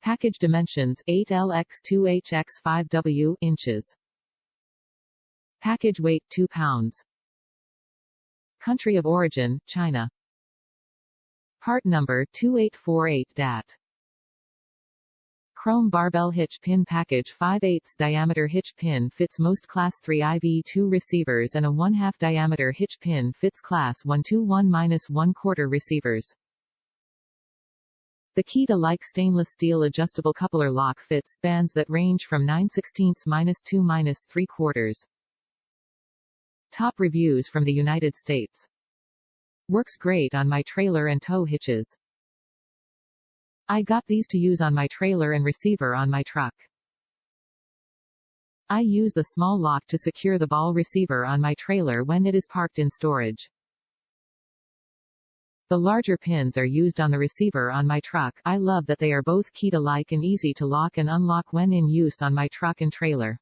Package dimensions 8L×2H×5W inches. Package weight 2 pounds. Country of origin, China. Part number 2848-DAT. Chrome barbell hitch pin package 5/8 diameter hitch pin fits most Class 3 IV2 receivers and a 1/2 diameter hitch pin fits Class 1 1-1/4 receivers. The key-to-like stainless steel adjustable coupler lock fits spans that range from 9/16-2-3/4. Top reviews from the United States. Works great on my trailer and tow hitches. I got these to use on my trailer and receiver on my truck. I use the small lock to secure the ball receiver on my trailer when it is parked in storage. The larger pins are used on the receiver on my truck. I love that they are both key-to-like and easy to lock and unlock when in use on my truck and trailer.